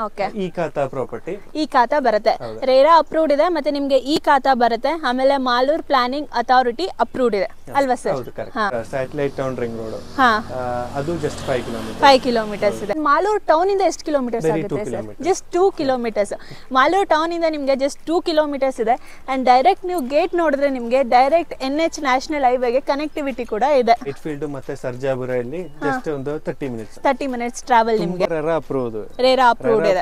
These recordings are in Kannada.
ಓಕೆ ಈ ಖಾತಾ ಪ್ರಾಪರ್ಟಿ ಈ ಖಾತಾ ಬರುತ್ತೆ ರೇರಾ ಅಪ್ರೂವ್ಡ್ ಇದೆ ಮತ್ತೆ ನಿಮಗೆ ಈ ಖಾತಾ ಬರುತ್ತೆ ಆಮೇಲೆ ಮಾಲೂರ್ ಪ್ಲಾನಿಂಗ್ ಅಥಾರಿಟಿ ಅಪ್ರೂವ್ಡ್ ಇದೆ ಅಲ್ವಾ ಸರ್ ಹೌದು correct satellite town ring road ಅದು ಜಸ್ಟ್ 5 ಕಿಲೋಮೀಟರ್ 5 ಕಿಲೋಮೀಟರ್ಸ್ ಇದೆ ಮಾಲೂರ್ ಟೌನ್ ಇಂದ ಎಷ್ಟು ಕಿಲೋಮೀಟರ್ಸ್ ಆಗುತ್ತೆ sir just 2 kilometres Malur town ಇಂದ ನಿಮಗೆ ಜಸ್ಟ್ 2 ಕಿಲೋಮೀಟರ್ಸ್ ಇದೆ ಅಂಡ್ ಡೈರೆಕ್ಟ್ ನೀವು ಗೇಟ್ ನೋಡಿದ್ರೆ ನಿಮಗೆ ಡೈರೆಕ್ಟ್ NH ನ್ಯಾಷನಲ್ ಹೈವೇಗೆ ಕನೆಕ್ಟಿವಿಟಿ ಕೂಡ ಇದೆ ಇಟ್ಫೀಲ್ಡ್ ಮತ್ತೆ ಸರ್ಜಾಪುರಲ್ಲಿ ಜಸ್ಟ್ ಒಂದು 30 ಮಿನಿಟ್ಸ್ ಟ್ರಾವೆಲ್ ನಿಮಗೆ ರೇರಾ ಅಪ್ರೂವ್ಡ್ ಇದೆ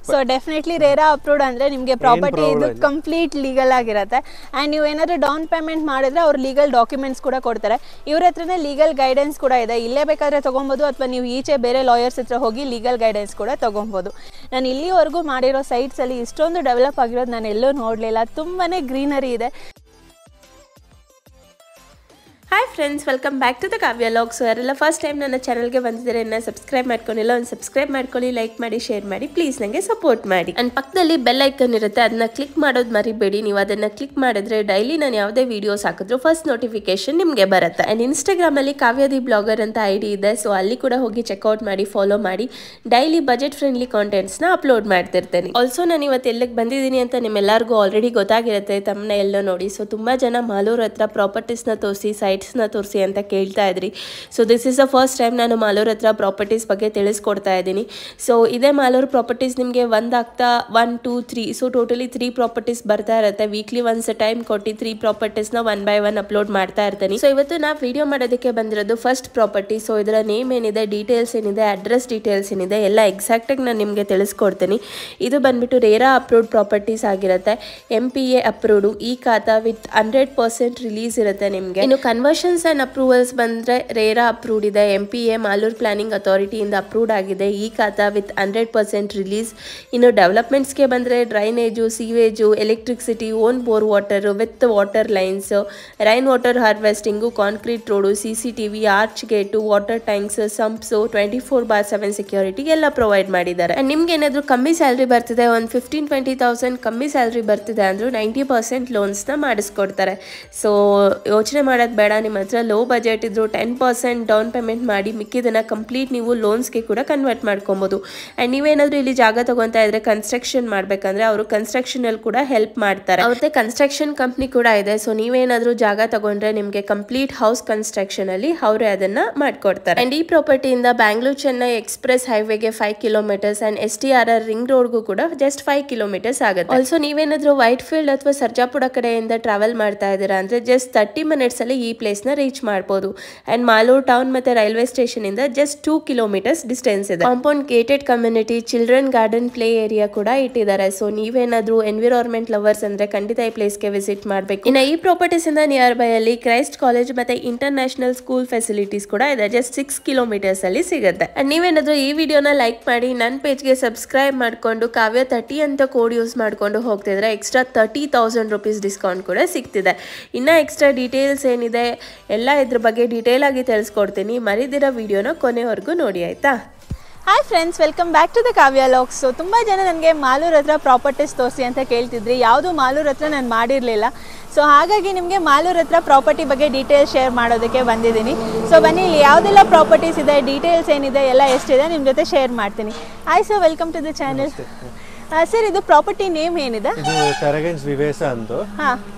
ಸೊ ಡೆಫಿನೆಟ್ಲಿ ರೇರಾ ಅಪ್ರೂವ್ಡ್ ಅಂದ್ರೆ ನಿಮಗೆ ಪ್ರಾಪರ್ಟಿ ಇದು ಕಂಪ್ಲೀಟ್ ಲೀಗಲ್ ಆಗಿರುತ್ತೆ ಅಂಡ್ ನೀವು ಏನಾದ್ರು ಡೌನ್ ಪೇಮೆಂಟ್ ಮಾಡಿದ್ರೆ ಅವ್ರು ಲೀಗಲ್ ಡಾಕ್ಯುಮೆಂಟ್ಸ್ ಕೂಡ ಕೊಡ್ತಾರೆ ಇವ್ರ ಹತ್ರನೇ ಲೀಗಲ್ ಗೈಡೆನ್ಸ್ ಕೂಡ ಇದೆ ಇಲ್ಲೇ ಬೇಕಾದ್ರೆ ತಗೊಬಹುದು ಅಥವಾ ನೀವು ಈಚೆ ಬೇರೆ ಲಾಯರ್ಸ್ ಹತ್ರ ಹೋಗಿ ಲೀಗಲ್ ಗೈಡೆನ್ಸ್ ಕೂಡ ತಗೊಬಹುದು ನಾನು ಇಲ್ಲಿವರೆಗೂ ಮಾಡಿರೋ ಸೈಟ್ಸ್ ಅಲ್ಲಿ ಇಷ್ಟೊಂದು ಡೆವಲಪ್ ಆಗಿರೋದು ನಾನು ಎಲ್ಲೂ ನೋಡಲಿಲ್ಲ ತುಂಬಾನೇ ಗ್ರೀನರಿ ಇದೆ hi friends welcome back to the Kavya logs ಯಾರೆಲ್ಲ ಫಸ್ಟ್ ಟೈಮ್ ನನ್ನ ಚಾನಲ್ಗೆ ಬಂದಿದ್ದಾರೆ ಸಬ್ಸ್ಕ್ರೈಬ್ ಮಾಡ್ಕೊಂಡಿಲ್ಲ ಒಂದು ಸಬ್ಸ್ಕ್ರೈಬ್ ಮಾಡ್ಕೊಳ್ಳಿ ಲೈಕ್ ಮಾಡಿ ಶೇರ್ ಮಾಡಿ ಪ್ಲೀಸ್ ನನಗೆ ಸಪೋರ್ಟ್ ಮಾಡಿ ಅಂಡ್ ಪಕ್ಕದಲ್ಲಿ ಬೆಲ್ ಐಕನ್ ಇರುತ್ತೆ ಅದನ್ನ ಕ್ಲಿಕ್ ಮಾಡೋದು ಮರಿಬೇಡಿ ನೀವು ಅದನ್ನ ಕ್ಲಿಕ್ ಮಾಡಿದ್ರೆ ಡೈಲಿ ನಾನು ಯಾವುದೇ ವಿಡಿಯೋಸ್ ಹಾಕಿದ್ರು ಫಸ್ಟ್ ನೋಟಿಫಿಕೇಶನ್ ನಿಮಗೆ ಬರುತ್ತೆ ಅಂಡ್ ಇನ್ಸ್ಟಾಗ್ರಾಮಲ್ಲಿ ಕಾವ್ಯದಿ ಬ್ಲಾಗರ್ ಅಂತ ID ಇದೆ ಸೊ ಅಲ್ಲಿ ಕೂಡ ಹೋಗಿ ಚೆಕ್ಔಟ್ ಮಾಡಿ ಫಾಲೋ ಮಾಡಿ ಡೈಲಿ ಬಜೆಟ್ ಫ್ರೆಂಡ್ಲಿ ಕಾಂಟೆಂಟ್ಸ್ನ ಅಪ್ಲೋಡ್ ಮಾಡ್ತಿರ್ತೇನೆ ಆಲ್ಸೋ ನಾನು ಇವತ್ತು ಎಲ್ಲಿಗೆ ಬಂದಿದ್ದೀನಿ ಅಂತ ನಿಮ್ಮೆಲ್ಲರಿಗೂ ಆಲ್ರೆಡಿ ಗೊತ್ತಾಗಿರುತ್ತೆ ತಮ್ಮನ್ನ ಎಲ್ಲೋ ನೋಡಿ ಸೊ ತುಂಬ ಜನ ಮಾಲೂರ್ ಹತ್ರ ಪ್ರಾಪರ್ಟೀಸ್ನ ತೋರಿಸಿ ಸೈಟ್ಸ್ನ ತೋರಿಸಿ ಅಂತ ಕೇಳ್ತಾ ಇದ್ರಿ so this is the first time ನಾನು ಮಾಲೂರ್ ಹತ್ರ ಪ್ರಾಪರ್ಟೀಸ್ ಬಗ್ಗೆ ತಿಳಿಸ್ಕೊಡ್ತಾ ಇದ್ದೀನಿ ಸೊ ಇದೇ ಮಾಲೂರ್ ಪ್ರಾಪರ್ಟೀಸ್ ನಿಮಗೆ 1 ಆಗ್ತಾ 1 2 3 ಸೊ ಟೋಟಲಿ 3 ಪ್ರಾಪರ್ಟೀಸ್ ಬರ್ತಾ ಇರುತ್ತೆ ವೀಕ್ಲಿ ಒನ್ಸ್ ಟೈಮ್ ಕೊಟ್ಟು 3 ಪ್ರಾಪರ್ಟೀಸ್ನ 1 by 1 ಅಪ್ಲೋಡ್ ಮಾಡ್ತಾ ಇರ್ತೀನಿ ಸೊ ಇವತ್ತು ನಾ ವಿಡಿಯೋ ಮಾಡೋದಕ್ಕೆ ಬಂದಿರೋದು ಫಸ್ಟ್ ಪ್ರಾಪರ್ಟಿ ಸೊ ಇದರ ನೇಮ್ ಏನಿದೆ ಡೀಟೇಲ್ಸ್ ಏನಿದೆ ಅಡ್ರೆಸ್ ಡೀಟೇಲ್ಸ್ ಏನಿದೆ ಎಲ್ಲ ಎಕ್ಸಾಕ್ಟಾಗಿ ನಾನು ನಿಮಗೆ ತಿಳಿಸ್ಕೊಡ್ತೀನಿ ಇದು ಬಂದ್ಬಿಟ್ಟು ರೇರಾ ಅಪ್ರೂವ್ಡ್ ಪ್ರಾಪರ್ಟೀಸ್ ಆಗಿರುತ್ತೆ MPA ಅಪ್ರೂವ್ಡು ಈ ಖಾತಾ ವಿತ್ 100% ರಿಲೀಸ್ ಇರುತ್ತೆ ನಿಮಗೆ ಇನ್ನು ಕನ್ವರ್ಷನ್ಸ್ ಅಂಡ್ ಅಪ್ರೂವಲ್ಸ್ ಬಂದರೆ ರೇರಾ ಅಪ್ರೂವ್ಡ್ ಇದೆ MPA ಮಾಲೂರ್ ಪ್ಲಾನಿಂಗ್ ಅಥಾರಿಟಿಯಿಂದ ಅಪ್ರೂವ್ಡ್ ಆಗಿದೆ ಈ ಖಾತಾ ವಿತ್ 100% ರಿಲೀಸ್ ಇನ್ನು ಡೆವಲಪ್ಮೆಂಟ್ಸ್ಗೆ ಬಂದರೆ drainage ಸೀವೇಜು electricity own bore water with water lines rain water harvesting concrete road CCTV arch gate water tanks sumps 24/7 security ಎಲ್ಲ ಪ್ರೊವೈಡ್ ಮಾಡಿದ್ದಾರೆ ಅಂಡ್ ನಿಮ್ಗೆ ಏನಾದರೂ ಕಮ್ಮಿ ಸ್ಯಾಲ್ರಿ ಬರ್ತಿದೆ ಒಂದು 15-20,000 ಕಮ್ಮಿ ಸ್ಯಾಲ್ರಿ ಬರ್ತಿದೆ ಅಂದರೂ 90% ಲೋನ್ಸ್ನ ಮಾಡಿಸ್ಕೊಡ್ತಾರೆ ಸೊ ಯೋಚನೆ ಮಾಡೋದು ಬೇಡ ನಿಮ್ಮ ಹತ್ರ ಲೋ ಬಜೆಟ್ ಇದ್ರು 10% ಡೌನ್ ಪೇಮೆಂಟ್ ಮಾಡಿ ಮಿಕ್ಕಿದನ್ನ ಕಂಪ್ಲೀಟ್ ನೀವು ಲೋನ್ಸ್ಗೆ ಕೂಡ ಕನ್ವರ್ಟ್ ಮಾಡ್ಕೊಬೋದು ಅಂಡ್ ನೀವೇನಾದ್ರೂ ಇಲ್ಲಿ ಜಾಗ ತಗೊಂತಾ ಇದ್ರೆ ಕನ್ಸ್ಟ್ರಕ್ಷನ್ ಮಾಡ್ಬೇಕಂದ್ರೆ ಅವರು ಕನ್ಸ್ಟ್ರಕ್ಷನ್ ಅಲ್ಲಿ ಕೂಡ ಹೆಲ್ಪ್ ಮಾಡ್ತಾರೆ ಅವ್ರದ್ದೇ ಕನ್ಸ್ಟ್ರಕ್ಷನ್ ಕಂಪ್ನಿ ಕೂಡ ಇದೆ ಸೊ ನೀವೇನಾದ್ರೂ ಜಾಗ ತಗೊಂಡ್ರೆ ನಿಮಗೆ ಕಂಪ್ಲೀಟ್ ಹೌಸ್ ಕನ್ಸ್ಟ್ರಕ್ಷನ್ ಅಲ್ಲಿ ಅವರೇ ಅದನ್ನ ಮಾಡ್ಕೊಡ್ತಾರೆ ಅಂಡ್ ಈ ಪ್ರಾಪರ್ಟಿಯಿಂದ ಬ್ಯಾಂಗ್ಳೂರ್ ಚೆನ್ನೈ ಎಕ್ಸ್ಪ್ರೆಸ್ ಹೈವೇಗೆ 5 ಕಿಲೋಮೀಟರ್ಸ್ ಅಂಡ್ STRR ರಿಂಗ್ ರೋಡ್ಗೂ ಕೂಡ ಜಸ್ಟ್ 5 ಕಿಲೋಮೀಟರ್ಸ್ ಆಗುತ್ತೆ ಆಲ್ಸೋ ನೀವೇನಾದ್ರೂ ವೈಟ್ ಫೀಲ್ಡ್ ಅಥವಾ ಸರ್ಜಾಪುರ ಕಡೆಯಿಂದ ಟ್ರಾವೆಲ್ ಮಾಡ್ತಾ ಇದ್ದೀರಾ ಅಂದ್ರೆ ಜಸ್ಟ್ 30 ಮಿನಿಟ್ಸ್ ಅಲ್ಲಿ ಈ ಪ್ಲೇಸ್ ನ ರೀಚ್ ಮಾಡಬಹುದು ಅಂಡ್ ಮಾಲೂರ್ ಟೌನ್ ಮತ್ತೆ ರೈಲ್ವೆ ಸ್ಟೇಷನ್ ಇಂದ ಜಸ್ಟ್ 2 ಕಿಲೋಮೀಟರ್ಸ್ ಡಿಸ್ಟೆನ್ಸ್ ಇದೆ compound gated community children garden play area ಕೂಡ ಇಟ್ಟಿದ್ದಾರೆ ಸೊ ನೀವೇನಾದ್ರೂ ಎನ್ವಿರಾನ್ಮೆಂಟ್ ಲವರ್ಸ್ ಅಂದ್ರೆ ಖಂಡಿತ ಈ ಪ್ಲೇಸ್ಗೆ ವಿಸಿಟ್ ಮಾಡಬೇಕು ಇನ್ನು ಈ ಪ್ರಾಪರ್ಟೀಸ್ ಇಂದ ನಿಯರ್ ಬೈ ಅಲ್ಲಿ ಕ್ರೈಸ್ಟ್ ಕಾಲೇಜ್ ಮತ್ತೆ ಇಂಟರ್ನ್ಯಾಷನಲ್ ಸ್ಕೂಲ್ ಫೆಸಿಲಿಟೀಸ್ ಕೂಡ ಇದೆ ಜಸ್ಟ್ 6 ಕಿಲೋಮೀಟರ್ಸ್ ಅಲ್ಲಿ ಸಿಗುತ್ತೆ ಅಂಡ್ ನೀವೇನಾದ್ರೂ ಈ ವಿಡಿಯೋನ ಲೈಕ್ ಮಾಡಿ ನನ್ನ ಪೇಜ್ಗೆ ಸಬ್ಸ್ಕ್ರೈಬ್ ಮಾಡ್ಕೊಂಡು ಕಾವ್ಯ 30 ಅಂತ ಕೋಡ್ ಯೂಸ್ ಮಾಡ್ಕೊಂಡು ಹೋಗ್ತಿದ್ರೆ ಎಕ್ಸ್ಟ್ರಾ 30,000 ರೂಪೀಸ್ ಡಿಸ್ಕೌಂಟ್ ಕೂಡ ಸಿಗ್ತಿದೆ ಇನ್ನ ಎಕ್ಸ್ಟ್ರಾ ಡೀಟೇಲ್ಸ್ ಏನಿದೆ ಎಲ್ಲ ಇದ್ರ ಬಗ್ಗೆ ಡೀಟೇಲ್ ಆಗಿ ತಿಳಿಸ್ಕೊಡ್ತೀನಿ ಮರಿದಿರೋ ವಿಡಿಯೋನ ಕೊನೆವರೆಗೂ ನೋಡಿ ಆಯ್ತಾ hi friends welcome back to the Kavya logs so ತುಂಬ ಜನ ನನಗೆ ಮಾಲೂರ್ ಹತ್ರ ಪ್ರಾಪರ್ಟೀಸ್ ತೋರಿಸಿ ಅಂತ ಕೇಳ್ತಿದ್ರಿ ಯಾವುದು ಮಾಲೂರ್ ಹತ್ರ ನಾನು ಮಾಡಿರಲಿಲ್ಲ ಸೊ ಹಾಗಾಗಿ ನಿಮಗೆ ಮಾಲೂರ್ ಹತ್ರ ಪ್ರಾಪರ್ಟಿ ಬಗ್ಗೆ ಡೀಟೇಲ್ಸ್ ಶೇರ್ ಮಾಡೋದಕ್ಕೆ ಬಂದಿದ್ದೀನಿ ಸೊ ಬನ್ನಿ ಇಲ್ಲಿ ಯಾವುದೆಲ್ಲ ಪ್ರಾಪರ್ಟೀಸ್ ಇದೆ ಡೀಟೇಲ್ಸ್ ಏನಿದೆ ಎಲ್ಲ ಎಷ್ಟಿದೆ ನಿಮ್ಮ ಜೊತೆ ಶೇರ್ ಮಾಡ್ತೀನಿ hi sir welcome to the channel sir ಇದು ಪ್ರಾಪರ್ಟಿ ನೇಮ್ ಏನಿದೆ ಇದು ತರಗಂಜ್ ವಿವೇಸ ಅಂತ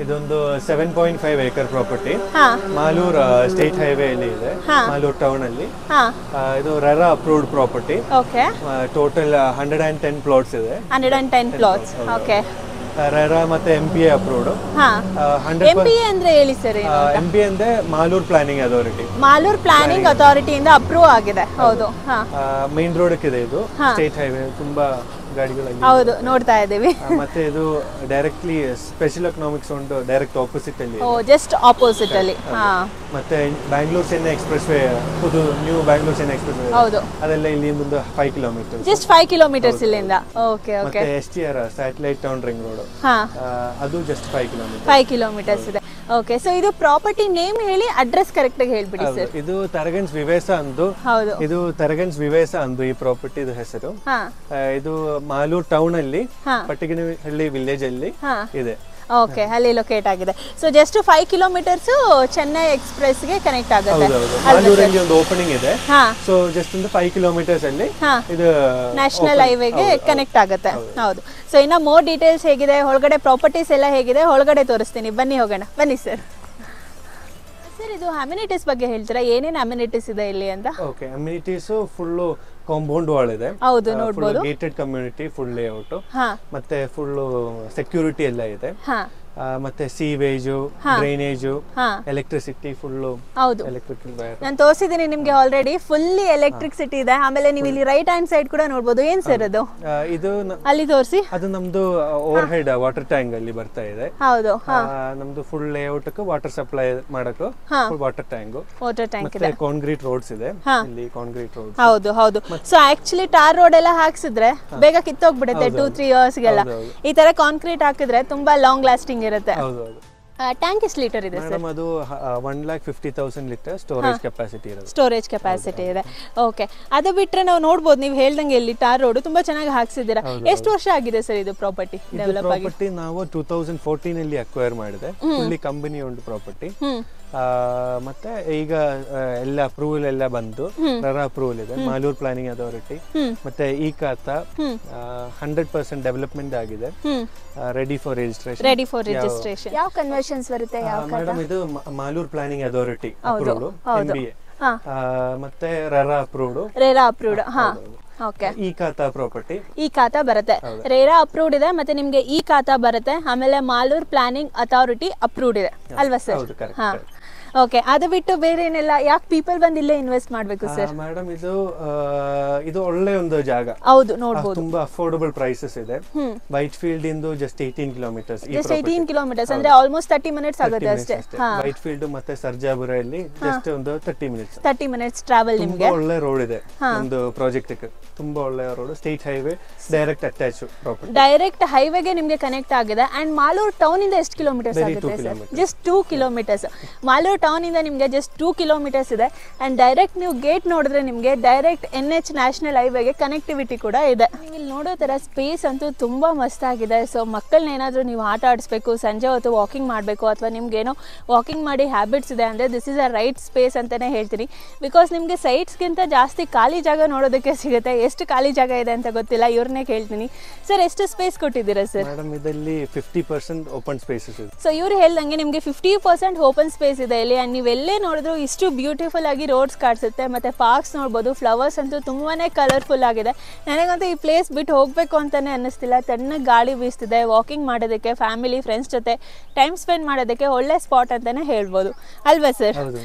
ಇದೊಂದು 7.5 acre property Malur state highway ಅಲ್ಲಿ ಇದೆ ಮಾಲೂರ್ ಟೌನ್ ಅಲ್ಲಿ ಇದು RERA approved property okay total 110 plots ಇದೆ 110 ಪ್ಲಾಟ್ಸ್ ಓಕೆ ರೇರಾ ಮತ್ತೆ MPA ಅಪ್ರೂವ್ಡ್ MPA ಅಂದ್ರೆ ಹೇಳಿ ಸರ್ MPA ಅಂದ್ರೆ Malur planning authority Malur planning ಅಥಾರಿಟಿಯಿಂದ ಅಪ್ರೂವ್ ಆಗಿದೆ ಹೌದು ಮೇನ್ ರೋಡ್ ಇದೆ ಇದು ಸ್ಟೇಟ್ ಹೈವೇ ತುಂಬಾ ಗಾಡಿಗಳು ಹೌದು ನೋಡ್ತಾ ಇದ್ದೀವಿ ಮತ್ತೆ ಇದು ಡೈರೆಕ್ಟ್ಲಿ ಸ್ಪೆಷಲ್ ಎಕನಾಮಿಕ್ಸ್ ಒಂದು ಡೈರೆಕ್ಟ್ ಆಪೋಸಿಟ್ ಅಲ್ಲಿ ಜಸ್ಟ್ ಆಪೋಸಿಟ್ ಅಲ್ಲಿ ಮತ್ತೆ ಬ್ಯಾಂಗ್ಳೂರ್ ಚೆನ್ನೈ ಎಕ್ಸ್ಪ್ರೆಸ್ ವೇ ಇದು new Bangalore Chennai express way ಹೌದು ಅದೆಲ್ಲ ಇಲ್ಲಿಂದ 5 ಕಿಲೋಮೀಟರ್ ಜಸ್ಟ್ 5 ಕಿಲೋಮೀಟರ್ಸ್ ಇಲ್ಲಿಂದ ಓಕೆ ಓಕೆ ಮತ್ತೆ STRR satellite town ring road ಅದು ಜಸ್ಟ್ 5 ಕಿಲೋಮೀಟರ್ಸ್ ಇದೆ ಓಕೆ ಸೊ ಇದು ಪ್ರಾಪರ್ಟಿ ನೇಮ್ ಹೇಳಿ ಅಡ್ರೆಸ್ ಕರೆಕ್ಟ್ ಆಗಿ ಹೇಳ್ಬಿಡಿ ಸರ್ ಇದು ತರಗಂಜ್ ವಿವೇಸ ಅಂದು ಹೌದು ಇದು ತರಗಂಜ್ ವಿವೇಸ ಅಂದು ಈ ಪ್ರಾಪರ್ಟಿ ಹೆಸರು ಇದು ಮಾಲೂರ್ ಟೌನ್ ಅಲ್ಲಿ ಪಟ್ಟಿಗಿನಹಳ್ಳಿ ವಿಲೇಜ್ ಅಲ್ಲಿ ಇದೆ ಓಕೆ, ಅಲ್ಲಿ ಲೊಕೇಟ್ ಆಗಿದೆ. ಸೊ ಜಸ್ಟ್ 5 ಕಿಲೋಮೀಟರ್ಸ್ ಚೆನ್ನೈ ಎಕ್ಸ್‌ಪ್ರೆಸ್ಗೆ ಕನೆಕ್ಟ್ ಆಗುತ್ತೆ. ಮಾಲೂರಲ್ಲಿ ಒಂದು ಓಪನಿಂಗ್ ಇದೆ. ಸೊ ಜಸ್ಟ್ ಒಂದು 5 ಕಿಲೋಮೀಟರ್ಸ್ ಅಲ್ಲಿ ಇದು ನ್ಯಾಷನಲ್ ಹೈವೇಗೆ ಕನೆಕ್ಟ್ ಆಗುತ್ತೆ. ಹೌದು. ಸೊ ಇನ್ನ ಮೋರ್ ಡೀಟೇಲ್ಸ್ ಹೇಗಿದೆ, ಒಳಗಡೆ ಪ್ರಾಪರ್ಟೀಸ್ ಎಲ್ಲ ಹೇಗಿದೆ, ಒಳಗಡೆ ತೋರಿಸ್ತೀನಿ, ಬನ್ನಿ ಹೋಗೋಣ. ಬನ್ನಿ ಸರ್. ಸರ್, ಇದು ಅಮ್ಯುನಿಟೀಸ್ ಬಗ್ಗೆ ಹೇಳ್ತೀರಾ, ಏನೇನು ಅಮ್ಯುನಿಟೀಸ್ ಇದೆ ಇಲ್ಲಿ ಅಂತ? Okay, amenities full compound wall ಇದೆ. ಹೌದು, ನೋಡಬಹುದು. ಗೇಟೆಡ್ ಕಮ್ಯುನಿಟಿ, ಫುಲ್ ಲೇಔಟ್, ಮತ್ತೆ ಫುಲ್ ಸೆಕ್ಯೂರಿಟಿ ಎಲ್ಲ ಇದೆ. ಮತ್ತೆ sewage, drainage, electricity, full electrical wire ನಾನು ತೋರಿಸಿದ್ದೀನಿ ನಿಮಗೆ ಆಲ್ರೆಡಿ. ಫುಲ್ಲಿ ಎಲೆಕ್ಟ್ರಿಸಿಟಿ ಇದೆ. ಆಮೇಲೆ ನೀವು ಇಲ್ಲಿ ರೈಟ್ ಹ್ಯಾಂಡ್ ಸೈಡ್ ಕೂಡ ನೋಡಬಹುದು. ಏನ್ ಸರ್ ಅದು? ಇದು ಅಲ್ಲಿ ತೋರಿಸಿ. ಅದು ನಮ್ದು ಓವರ್ ಹೆಡ್ ವಾಟರ್ ಟ್ಯಾಂಕ್ ಅಲ್ಲಿ ಬರ್ತಾ ಇದೆ. ಹೌದು. ನಮ್ದು ಫುಲ್ ಲೇಔಟ್ ವಾಟರ್ ಸಪ್ಲೈ ಮಾಡಕ್ಕೆ ಫುಲ್ ವಾಟರ್ ಟ್ಯಾಂಕ್ ಇದೆ. ಕಾಂಕ್ರೀಟ್ ರೋಡ್ಸ್ ಇದೆ ಇಲ್ಲಿ, ಕಾಂಕ್ರೀಟ್ ರೋಡ್. ಹೌದು ಹೌದು. ಸೊ ಆಕ್ಚುಲಿ ಟಾರ್ ರೋಡ್ ಎಲ್ಲ ಹಾಕ್ಸಿದ್ರೆ ಬೇಗ ಕಿತ್ತೋಗ್ಬಿಡುತ್ತೆ 2-3 ಇಯರ್ಸ್ ಗೆಲ್ಲ. ಈ ತರ ಕಾಂಕ್ರೀಟ್ ಹಾಕಿದ್ರೆ ತುಂಬಾ ಲಾಂಗ್ ಲಾಸ್ಟಿಂಗ್ ಇರುತ್ತೆ. ಟ್ಯಾಂಕ್ ಎಷ್ಟು ಲೀಟರ್ ಇದೆ ಸರ್? ಅದು 1,50,000 ಲೀಟರ್ ಸ್ಟೋರೇಜ್ ಕೆಪಾಸಿಟಿ ಇದೆ. ಸ್ಟೋರೇಜ್ ಕೆಪಾಸಿಟಿ ಇದೆ. ಓಕೆ, ಅದು ಬಿಟ್ರೆ ನಾವು ನೋಡಬಹುದು, ನೀವು ಹೇಳ್ದಂಗೆ ಇಲ್ಲಿ ಟಾರ್ ರೋಡ್ ತುಂಬಾ ಚೆನ್ನಾಗಿ ಹಾಕ್ಸಿದ್ದೀರಾ. ಎಷ್ಟು ವರ್ಷ ಆಗಿದೆ ಸರ್ ಇದು ಪ್ರಾಪರ್ಟಿ ಡೆವಲಪ್ ಆಗಿ? ಪ್ರಾಪರ್ಟಿ ನಾವು 2014 ಅಲ್ಲಿ ಅಕ್ವೈರ್ ಮಾಡಿದೆ. Fully company owned property. ಮತ್ತೆ ಈಗ ಎಲ್ಲ ಅಪ್ರೂವಲ್ ಎಲ್ಲ ಬಂತು. ಅಪ್ರೂವಲ್ ಇದೆ, ಮಾಲೂರ್ ಪ್ಲಾನಿಂಗ್ ಅಥಾರಿಟಿ ಮತ್ತೆ ಈ ಖಾತಾ 100% ಡೆವಲಪ್ಮೆಂಟ್ ಆಗಿದೆ. Ready for registration. ಯಾವ ಕನ್ವರ್ಷನ್ಸ್ ಬರುತ್ತೆ? ಮೇಡಮ್, ಇದು Malur planning authority approved, MBA, ಮತ್ತೆ ರೆರಾ ಅಪ್ರೂವ್ಡ್. ಓಕೆ, ಈ ಖಾತಾ ಪ್ರಾಪರ್ಟಿ, ಈ ಖಾತಾ ಬರುತ್ತೆ. ರೇರಾ ಅಪ್ರೂವ್ಡ್ ಇದೆ, ಮತ್ತೆ ನಿಮ್ಗೆ ಈ ಖಾತಾ ಬರುತ್ತೆ. ಆಮೇಲೆ ಮಾಲೂರ್ ಪ್ಲಾನಿಂಗ್ ಅಥಾರಿಟಿ ಅಪ್ರೂವ್ಡ್ ಇದೆ ಅಲ್ವಾ ಸರ್? ಹಾ, ಓಕೆ. ಅದು ಬಿಟ್ಟು ಬೇರೆ ಏನೆಲ್ಲ, ಯಾಕೆ ಪೀಪಲ್ ಬಂದು ಇಲ್ಲೇ ಇನ್ವೆಸ್ಟ್ ಮಾಡಬೇಕು ಸರ್? ಮೇಡಮ್, ಇದು ಒಳ್ಳೆ ಒಂದು ಜಾಗ. ಹೌದು, ನೋಡಬಹುದು. ತುಂಬಾ ಅಫೋರ್ಡಬಲ್ ಪ್ರೈಸಸ್ ಇದೆ. ವೈಟ್ ಫೀಲ್ಡ್ ಇಂದು ಜಸ್ಟ್ 18 ಕಿಲೋಮೀಟರ್ಸ್. ಜಸ್ಟ್ 18 ಕಿಲೋಮೀಟರ್ಸ್ ಅಂದ್ರೆ ಆಲ್ಮೋಸ್ಟ್ 30 ಮಿನಿಟ್ಸ್ ಆಗುತ್ತೆ ಅಷ್ಟೇ. ವೈಟ್ ಫೀಲ್ಡ್ ಮತ್ತೆ ಸರ್ಜಾಪುರಲ್ಲಿ ಜಸ್ಟ್ ಒಂದು 30 ಮಿನಿಟ್ಸ್ ಟ್ರಾವೆಲ್. ನಿಮಗೆ ಒಳ್ಳೆ ರೋಡ್ ಇದೆ ಒಂದು ಪ್ರಾಜೆಕ್ಟ್ ಗೆ. ತುಂಬಾ ಒಳ್ಳೆ road, state highway direct attach property. Direct ಹೈವೇಗೆ ನಿಮಗೆ ಕನೆಕ್ಟ್ ಆಗಿದೆ. ಅಂಡ್ ಮಾಲೂರ್ ಟೌನ್ ಇಂದ ಎಷ್ಟು ಕಿಲೋಮೀಟರ್ಸ್ ಆಗುತ್ತೆ sir? Just 2 kilometres. Malur town ಇಂದ ನಿಮಗೆ ಜಸ್ಟ್ 2 ಕಿಲೋಮೀಟರ್ಸ್ ಇದೆ. ಅಂಡ್ ಡೈರೆಕ್ಟ್ ನೀವು ಗೇಟ್ ನೋಡಿದ್ರೆ ನಿಮಗೆ ಡೈರೆಕ್ಟ್ NH ನ್ಯಾಷನಲ್ ಹೈವೇಗೆ ಕನೆಕ್ಟಿವಿಟಿ ಕೂಡ ಇದೆ. ನೀವು ಇಲ್ಲಿ ನೋಡೋ ತರ ಸ್ಪೇಸ್ ಅಂತೂ ತುಂಬಾ ಮಸ್ತ್ ಆಗಿದೆ. ಸೊ ಮಕ್ಕಳನ್ನ ಏನಾದರೂ ನೀವು ಆಟ ಆಡಿಸ್ಬೇಕು, ಸಂಜೆ ಹೊತ್ತು ವಾಕಿಂಗ್ ಮಾಡಬೇಕು, ಅಥವಾ ನಿಮ್ಗೇನೋ ವಾಕಿಂಗ್ ಮಾಡಿ ಹ್ಯಾಬಿಟ್ಸ್ ಇದೆ ಅಂದರೆ this is a right space ಅಂತಲೇ ಹೇಳ್ತೀನಿ. ಬಿಕಾಸ್ ನಿಮಗೆ ಸೈಟ್ಸ್ಗಿಂತ ಜಾಸ್ತಿ ಖಾಲಿ ಜಾಗ ನೋಡೋದಕ್ಕೆ ಸಿಗುತ್ತೆ. ಎಷ್ಟು ಖಾಲಿ ಜಾಗ ಇದೆ ಅಂತ ಗೊತ್ತಿಲ್ಲ, ಇವ್ರನ್ನೇ ಕೇಳ್ತೀನಿ. ಸರ್, ಎಷ್ಟು ಸ್ಪೇಸ್ ಕೊಟ್ಟಿದ್ದೀರಾ ಸರ್? ಮೇಡಮ್, ಇದರಲ್ಲಿ 50% ಓಪನ್ ಸ್ಪೇಸಸ್ ಇದೆ. ಸೊ ಇವ್ರು ಹೇಳ್ದಂಗೆ ನಿಮಗೆ 50% ಓಪನ್ ಸ್ಪೇಸ್ ಇದೆ ಇಲ್ಲಿ. ಅಂಡ್ ನೀವೆಲ್ಲೇ ನೋಡಿದ್ರು ಇಷ್ಟು ಬ್ಯೂಟಿಫುಲ್ ಆಗಿ ರೋಡ್ಸ್ ಕಾಣಿಸುತ್ತೆ. ಮತ್ತೆ ಪಾರ್ಕ್ಸ್ ನೋಡ್ಬೋದು. ಫ್ಲವರ್ಸ್ ಅಂತೂ ತುಂಬಾನೇ ಕಲರ್ಫುಲ್ ಆಗಿದೆ. ನನಗಂತೂ ಈ ಪ್ಲೇಸ್ ಬಿಟ್ಟು ಹೋಗ್ಬೇಕು ಅಂತಾನೆ ಅನ್ನಿಸ್ತಿಲ್ಲ. ತಣ್ಣಗೆ ಗಾಳಿ ಬೀಸ್ತಿದೆ. ವಾಕಿಂಗ್ ಮಾಡೋದಕ್ಕೆ, ಫ್ಯಾಮಿಲಿ ಫ್ರೆಂಡ್ಸ್ ಜೊತೆ ಟೈಮ್ ಸ್ಪೆಂಡ್ ಮಾಡೋದಕ್ಕೆ ಒಳ್ಳೆ ಸ್ಪಾಟ್ ಅಂತಾನೆ ಹೇಳ್ಬೋದು ಅಲ್ವಾ ಸರ್?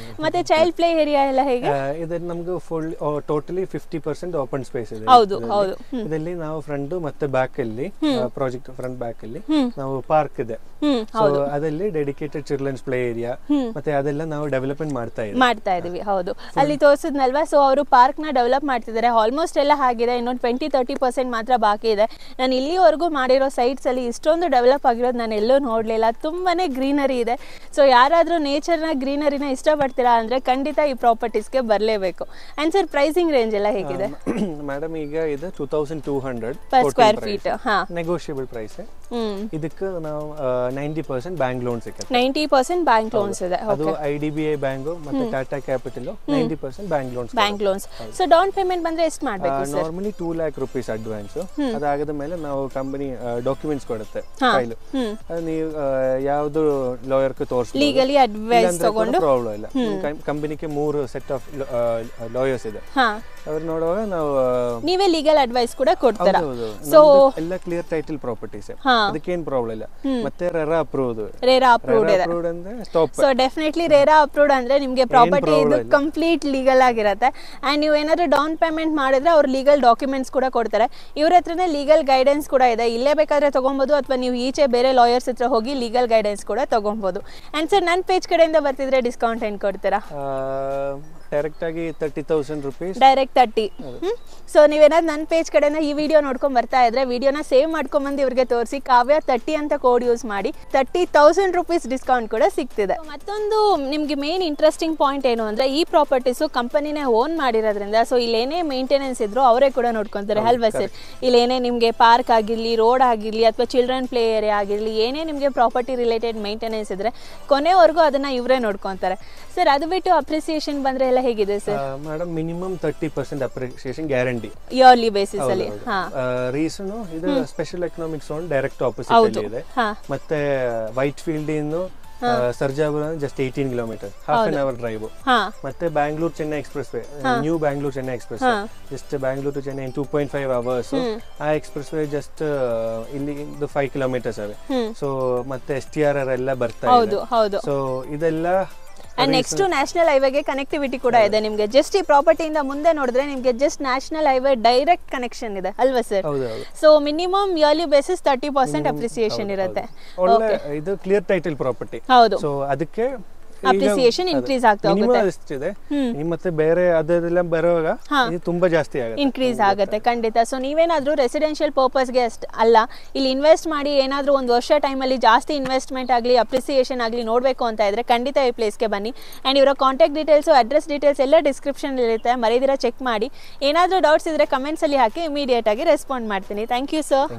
ಮತ್ತೆ ಚೈಲ್ಡ್ ಪ್ಲೇ ಏರಿಯಾ ಎಲ್ಲ ಹೇಗೆ? ಇದು ನಮ್ಗೆ ಫುಲ್ ಟೋಟಲಿ 50% ಓಪನ್ ಸ್ಪೇಸ್ ಇದೆ. ಹೌದು ಹೌದು. ಇದರಲ್ಲಿ ನಾವು ಫ್ರಂಟ್ ಮತ್ತೆ ಬ್ಯಾಕ್ ಅಲ್ಲಿ ಪ್ರಾಜೆಕ್ಟ್ ಫ್ರಂಟ್ ಬ್ಯಾಕ್ ಅಲ್ಲಿ ನಾವು ಪಾರ್ಕ್ ಇದೆ. ಅದರಲ್ಲಿ ಡೆಡಿಕೇಟೆಡ್ ಚಿಲ್ಡ್ರನ್ಸ್ ಪ್ಲೇ ಏರಿಯಾ ಮತ್ತೆ ಅದೆಲ್ಲ ನಾವು ಡೆವಲಪ್ಮೆಂಟ್ ಮಾಡ್ತಾ ಇದೀವಿ. ಹೌದು, ಅಲ್ಲಿ ತೋರಿಸಿದ್ನಲ್ವಾ? ಸೊ ಅವರು ಪಾರ್ಕ್ ನ ಡೆವಲಪ್ ಮಾಡ್ತಿದ್ದಾರೆ. ಆಲ್ಮೋಸ್ಟ್ ಎಲ್ಲ ಆಗಿದೆ. ಇನ್ನೊಂದು 20-30% ಮಾತ್ರ ಬಾಕಿ ಇದೆ. ನಾನು ಇಲ್ಲಿವರೆಗೂ ಮಾಡಿರೋ ಸೈಟ್ಸ್ ಅಲ್ಲಿ ಇಷ್ಟೊಂದು ಡೆವಲಪ್ ಆಗಿರೋದು ನಾನು ಎಲ್ಲೂ ನೋಡ್ಲಿಲ್ಲ. ತುಂಬಾನೇ ಗ್ರೀನರಿ ಇದೆ. ಸೊ ಯಾರಾದ್ರೂ ನೇಚರ್ನ ಗ್ರೀನರಿನ ಇಷ್ಟಪಡ್ತೀರಾ ಅಂದ್ರೆ ಖಂಡಿತ ಈ ಪ್ರಾಪರ್ಟೀಸ್ಗೆ ಬರಲೇಬೇಕು. ಅಂಡ್ ಸರ್, ಪ್ರೈಸಿಂಗ್ ರೇಂಜ್ ಎಲ್ಲ ಹೇಗಿದೆ? ಮೇಡಮ್, ಈಗ ಇದು 2200 per square feet. Negotiable price. ಇದಕ್ಕೆ ನಾವು 90% ಬ್ಯಾಂಕ್ ಲೋನ್ ಸಿಗುತ್ತೆ. 90% ಬ್ಯಾಂಕ್ ಲೋನ್ಸ್ ಇದೆ. ಅದು IDBI ಬ್ಯಾಂಕ್ ಮತ್ತೆ Tata capital 90% bank loans. So down payment ಬಂದ್ರೆ ಎಷ್ಟು ಮಾಡಬೇಕು sir? Normally 2 lakh rupees advance. ಅದಾಗದ ಮೇಲೆ ನಾವು ಕಂಪನಿ ಡಾಕ್ಯುಮೆಂಟ್ಸ್ ಕೊಡುತ್ತೆ, ಫೈಲ್. ನೀವು ಯಾವುದು ಲಾಯರ್ ಗೆ ತೋರಿಸಬಹುದು. ಲೀಗಲಿ ಅಡ್ವೈಸ್ ತಗೊಂಡು ಪ್ರಾಬ್ಲಮ್ ಇಲ್ಲ. ಕಂಪನಿಗೆ 3 ಸೆಟ್ ಆಫ್ ಲಾಯರ್ಸ್ ಇದೆ. ಅವ್ರು ನೋಡುವಾಗ ನಾವು ನೀವೇ ಲೀಗಲ್ ಅಡ್ವೈಸ್ ಕೂಡ ಕೊಡ್ತೀರಾ? ಸೊ ಎಲ್ಲ ಕ್ಲಿಯರ್ ಟೈಟಲ್ ಪ್ರಾಪರ್ಟೀಸ್, ಅದಕ್ಕೇನು ಪ್ರಾಬ್ಲಮ್ ಇಲ್ಲ. ಮತ್ತೆ ರೇರಾ ಅಪ್ರೂವ್ಡ್ ಅಂದ್ರೆ stop. So definitely RERA approved ಅಂದ್ರೆ ನಿಮಗೆ ಪ್ರಾಪರ್ಟಿ ಇದು ಕಂಪ್ಲೀಟ್ ಲೀಗಲ್ ಆಗಿರುತ್ತೆ. ಅಂಡ್ ನೀವು ಏನಾದ್ರು ಡೌನ್ ಪೇಮೆಂಟ್ ಮಾಡಿದ್ರೆ ಅವ್ರು ಲೀಗಲ್ ಡಾಕ್ಯುಮೆಂಟ್ಸ್ ಕೂಡ ಕೊಡ್ತಾರೆ. ಇವ್ರ ಹತ್ರನೇ ಲೀಗಲ್ ಗೈಡೆನ್ಸ್ ಕೂಡ ಇದೆ. ಇಲ್ಲೇ ಬೇಕಾದ್ರೆ ತಗೊಬಹುದು, ಅಥವಾ ನೀವು ಈಚೆ ಬೇರೆ ಲಾಯರ್ಸ್ ಹತ್ರ ಹೋಗಿ ಲೀಗಲ್ ಗೈಡೆನ್ಸ್ ಕೂಡ ತಗೊಬಹುದು. ಅಂಡ್ ಸರ್, ನನ್ನ ಪೇಜ್ ಕಡೆಯಿಂದ ಬರ್ತಿದ್ರೆ ಡಿಸ್ಕೌಂಟ್ ಏನು ಕೊಡ್ತೀರಾ? ಡೈರೆಕ್ಟ್ ಆಗಿ 30,000 rupees. ಡೈರೆಕ್ಟ್ 30. ಸೊ ನೀವೇನಾದ್ರು ನನ್ನ ಪೇಜ್ ಕಡೆನ ಈ ವಿಡಿಯೋ ನೋಡ್ಕೊಂಡ್ ಬರ್ತಾ ಇದ್ರೆ ವಿಡಿಯೋನ ಸೇವ್ ಮಾಡ್ಕೊಂಡ್ಬಂದು ಇವ್ರಿಗೆ ತೋರಿಸಿ ಕಾವ್ಯ 30 ಅಂತ ಕೋಡ್ ಯೂಸ್ ಮಾಡಿ 30,000 rupees ಡಿಸ್ಕೌಂಟ್ ಕೂಡ ಸಿಗ್ತಿದೆ. ಮತ್ತೊಂದು ನಿಮ್ಗೆ ಮೇನ್ ಇಂಟ್ರೆಸ್ಟಿಂಗ್ ಪಾಯಿಂಟ್ ಏನು ಅಂದ್ರೆ ಈ ಪ್ರಾಪರ್ಟೀಸು ಕಂಪನಿನೇ ಓನ್ ಮಾಡಿರೋದ್ರಿಂದ ಸೊ ಇಲ್ಲೇನೇ ಮೇಂಟೆನೆನ್ಸ್ ಇದ್ರು ಅವರೇ ಕೂಡ ನೋಡ್ಕೊಂತಾರೆ ಅಲ್ವಾ ಸರ್. ಇಲ್ಲೇನೇ ನಿಮಗೆ ಪಾರ್ಕ್ ಆಗಿರ್ಲಿ, ರೋಡ್ ಆಗಿರ್ಲಿ ಅಥವಾ ಚಿಲ್ಡ್ರನ್ ಪ್ಲೇ ಏರಿಯಾ ಆಗಿರ್ಲಿ, ಏನೇ ನಿಮಗೆ ಪ್ರಾಪರ್ಟಿ ರಿಲೇಟೆಡ್ ಮೇಂಟೆನೆನ್ಸ್ ಇದ್ರೆ ಕೊನೆವರೆಗೂ ಅದನ್ನ ಇವರೇ ನೋಡ್ಕೊಂತಾರೆ. ಸರ್ ಅದು ಬಿಟ್ಟು ಅಪ್ರಿಸಿಯೇಷನ್ ಬಂದ್ರೆ ಎಲ್ಲ ಹೇಗಿದೆ sir? Madam minimum 30% appreciation guarantee yearly basis ಅಲ್ಲಿ. ರೀಸನ್ ಇದು special economic zone direct opposite ಅಲ್ಲಿ ಇದೆ. ಮತ್ತೆ ವೈಟ್ ಫೀಲ್ಡ್ ಇನ್ನು Sarjapur just 18 kilometer, half an hour drive. ಮತ್ತೆ Bangalore Chennai express way, new Bangalore Chennai express just Bangalore to Chennai 2.5 hours. ಆ ಎಕ್ಸ್ಪ್ರೆಸ್ ವೇ ಜಸ್ಟ್ ಇಲ್ಲಿ 5 kilometers ಅವೆ. ಸೊ ಮತ್ತೆ STRR ಎಲ್ಲ ಬರ್ತಾ ಇದೆ. ಸೊ ಇದೆಲ್ಲ ಅಂಡ್ ನೆಕ್ಸ್ಟ್ ನ್ಯಾಷನಲ್ ಹೈವೇಗೆ ಕನೆಕ್ಟಿವಿಟಿ ಕೂಡ ಇದೆ ನಿಮ್ಗೆ. ಜಸ್ಟ್ ಈ ಪ್ರಾಪರ್ಟಿಯಿಂದ ಮುಂದೆ ನೋಡಿದ್ರೆ ನಿಮ್ಗೆ just national highway direct connection ಇದೆ ಅಲ್ವಾ sir? So minimum yearly basis 30% appreciation ಇರುತ್ತೆ. ಇದು ಕ್ಲಿಯರ್ ಟೈಟಲ್ ಪ್ರಾಪರ್ಟಿ. ಹೌದು. ಸೊ ಅದಕ್ಕೆ ಅಪ್ರಿಸಿಯೇಷನ್ ಇನ್ಕ್ರೀಸ್ ಆಗ್ತಾ ಹೋಗುತ್ತೆ. ಮತ್ತೆ ಬೇರೆ ಅದೆಲ್ಲ ಬರುವಾಗ ಇದು ತುಂಬಾ ಜಾಸ್ತಿ ಆಗುತ್ತೆ, ಇನ್ಕ್ರೀಸ್ ಆಗುತ್ತೆ ಖಂಡಿತ. ಸೊ ನೀವೇನಾದ್ರೂ ರೆಸಿಡೆನ್ಷಿಯಲ್ ಪರ್ಪಸ್ಗೆ ಅಷ್ಟು ಅಲ್ಲ, ಇಲ್ಲಿ ಇನ್ವೆಸ್ಟ್ ಮಾಡಿ ಏನಾದ್ರೂ ಒಂದು ವರ್ಷ ಟೈಮಲ್ಲಿ ಜಾಸ್ತಿ ಇನ್ವೆಸ್ಟ್ಮೆಂಟ್ ಆಗಲಿ ಅಪ್ರಿಸಿಯೇಷನ್ ಆಗಲಿ ನೋಡಬೇಕು ಅಂತ ಇದ್ರೆ ಖಂಡಿತ ಈ ಪ್ಲೇಸ್ಗೆ ಬನ್ನಿ. ಆ್ಯಂಡ್ ಇವರ ಕಾಂಟ್ಯಾಕ್ಟ್ ಡೀಟೇಲ್ಸು, ಅಡ್ರೆಸ್ ಡೀಟೇಲ್ಸ್ ಎಲ್ಲ ಡಿಸ್ಕ್ರಿಪ್ಷನ್ ಇರುತ್ತೆ, ಮರೆದಿರ ಚೆಕ್ ಮಾಡಿ. ಏನಾದರೂ ಡೌಟ್ಸ್ ಇದ್ರೆ ಕಮೆಂಟ್ಸಲ್ಲಿ ಹಾಕಿ ಇಮಿಡಿಯೇಟ್ ಆಗಿ ರೆಸ್ಪಾಂಡ್ ಮಾಡ್ತೀನಿ. Thank you sir.